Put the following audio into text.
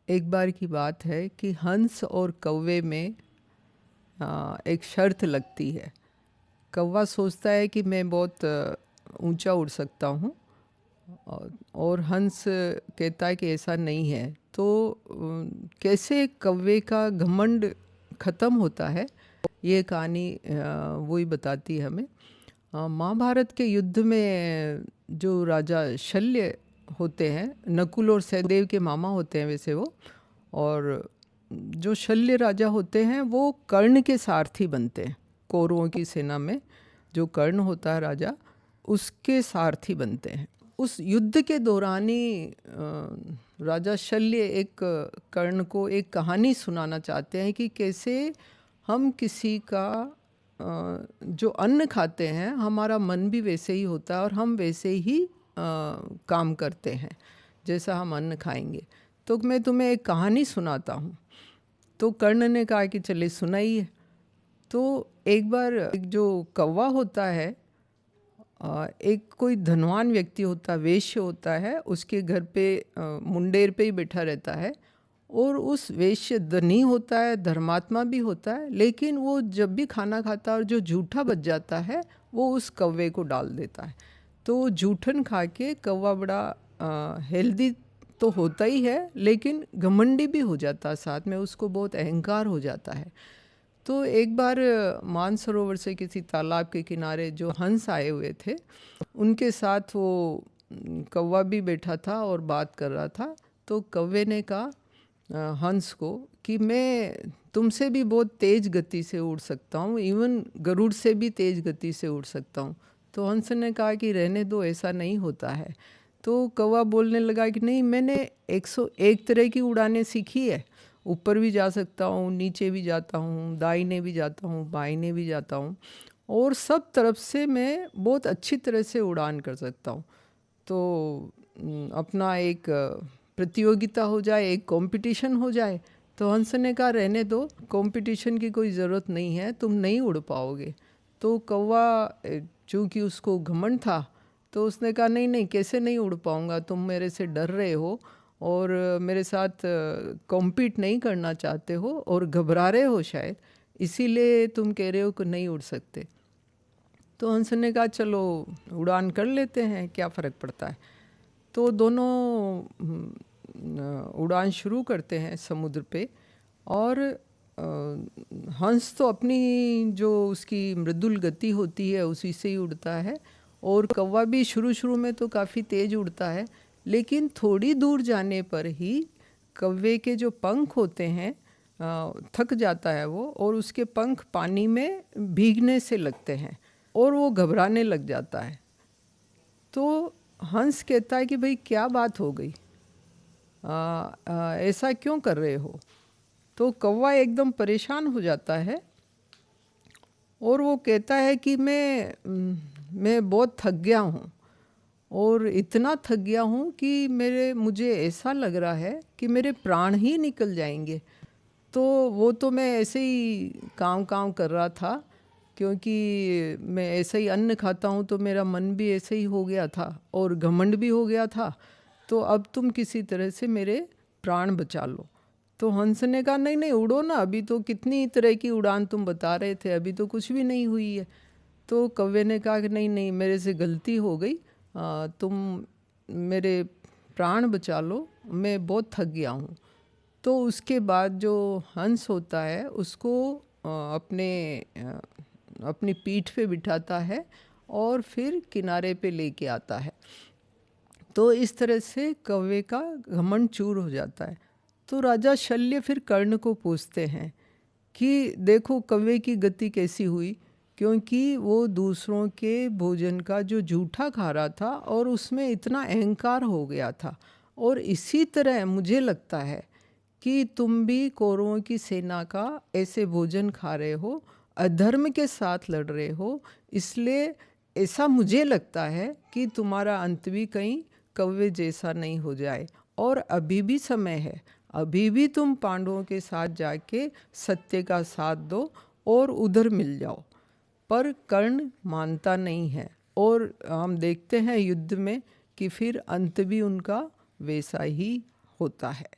एक बार की बात है कि हंस और कौवे में एक शर्त लगती है। कौवा सोचता है कि मैं बहुत ऊंचा उड़ सकता हूँ और हंस कहता है कि ऐसा नहीं है। तो कैसे कौवे का घमंड ख़त्म होता है, ये कहानी वही बताती है हमें। महाभारत के युद्ध में जो राजा शल्य होते हैं, नकुल और सहदेव के मामा होते हैं वैसे वो, और जो शल्य राजा होते हैं वो कर्ण के सारथी बनते हैं। कौरवों की सेना में जो कर्ण होता है राजा, उसके सारथी बनते हैं। उस युद्ध के दौरान ही राजा शल्य एक कर्ण को एक कहानी सुनाना चाहते हैं कि कैसे हम किसी का जो अन्न खाते हैं, हमारा मन भी वैसे ही होता है और हम वैसे ही काम करते हैं जैसा हम अन्न खाएंगे। तो मैं तुम्हें एक कहानी सुनाता हूँ। तो कर्ण ने कहा कि चले सुनाइए। तो एक बार एक जो कौवा होता है, एक कोई धनवान व्यक्ति होता है, वेश्य होता है, उसके घर पे मुंडेर पे ही बैठा रहता है। और उस वेश्य धनी होता है, धर्मात्मा भी होता है, लेकिन वो जब भी खाना खाता है और जो जूठा बच जाता है वो उस कौवे को डाल देता है। तो जूठन खा के कौवा बड़ा हेल्दी तो होता ही है, लेकिन घमंडी भी हो जाता है, साथ में उसको बहुत अहंकार हो जाता है। तो एक बार मानसरोवर से किसी तालाब के किनारे जो हंस आए हुए थे, उनके साथ वो कौवा भी बैठा था और बात कर रहा था। तो कौवे ने कहा हंस को कि मैं तुमसे भी बहुत तेज़ गति से उड़ सकता हूँ, इवन गरुड़ से भी तेज़ गति से उड़ सकता हूँ। तो हंस ने कहा कि रहने दो, ऐसा नहीं होता है। तो कौवा बोलने लगा कि नहीं, मैंने 101 तरह की उड़ानें सीखी है। ऊपर भी जा सकता हूँ, नीचे भी जाता हूँ, दाहिने भी जाता हूँ, बाइने भी जाता हूँ, और सब तरफ से मैं बहुत अच्छी तरह से उड़ान कर सकता हूँ। तो अपना एक प्रतियोगिता हो जाए, एक कंपटीशन हो जाए। तो हंस ने कहा रहने दो, कंपटीशन की कोई ज़रूरत नहीं है, तुम नहीं उड़ पाओगे। तो कौवा चूँकि उसको घमंड था, तो उसने कहा नहीं नहीं, कैसे नहीं उड़ पाऊँगा, तुम मेरे से डर रहे हो और मेरे साथ कॉम्पीट नहीं करना चाहते हो और घबरा रहे हो शायद, इसीलिए तुम कह रहे हो कि नहीं उड़ सकते। तो हंस ने कहा चलो उड़ान कर लेते हैं, क्या फ़र्क पड़ता है। तो दोनों उड़ान शुरू करते हैं समुद्र पे। और हंस तो अपनी जो उसकी मृदुल गति होती है उसी से ही उड़ता है, और कौवा भी शुरू शुरू में तो काफ़ी तेज़ उड़ता है, लेकिन थोड़ी दूर जाने पर ही कौवे के जो पंख होते हैं थक जाता है वो, और उसके पंख पानी में भीगने से लगते हैं और वो घबराने लग जाता है। तो हंस कहता है कि भाई क्या बात हो गई, ऐसा क्यों कर रहे हो। तो कौवा एकदम परेशान हो जाता है और वो कहता है कि मैं बहुत थक गया हूँ, और इतना थक गया हूँ कि मुझे ऐसा लग रहा है कि मेरे प्राण ही निकल जाएंगे। तो वो तो मैं ऐसे ही काम काम कर रहा था, क्योंकि मैं ऐसे ही अन्न खाता हूँ, तो मेरा मन भी ऐसे ही हो गया था और घमंड भी हो गया था। तो अब तुम किसी तरह से मेरे प्राण बचा लो। तो हंस ने कहा नहीं नहीं, उड़ो ना, अभी तो कितनी तरह की उड़ान तुम बता रहे थे, अभी तो कुछ भी नहीं हुई है। तो कौवे ने कहा कि नहीं नहीं, मेरे से गलती हो गई, तुम मेरे प्राण बचा लो, मैं बहुत थक गया हूँ। तो उसके बाद जो हंस होता है उसको अपनी पीठ पे बिठाता है और फिर किनारे पे लेके आता है। तो इस तरह से कौवे का घमंड चूर हो जाता है। तो राजा शल्य फिर कर्ण को पूछते हैं कि देखो कौवे की गति कैसी हुई, क्योंकि वो दूसरों के भोजन का जो जूठा खा रहा था और उसमें इतना अहंकार हो गया था। और इसी तरह मुझे लगता है कि तुम भी कौरवों की सेना का ऐसे भोजन खा रहे हो, अधर्म के साथ लड़ रहे हो, इसलिए ऐसा मुझे लगता है कि तुम्हारा अंत भी कहीं कौवे जैसा नहीं हो जाए। और अभी भी समय है, अभी भी तुम पांडवों के साथ जाके सत्य का साथ दो और उधर मिल जाओ। पर कर्ण मानता नहीं है, और हम देखते हैं युद्ध में कि फिर अंत भी उनका वैसा ही होता है।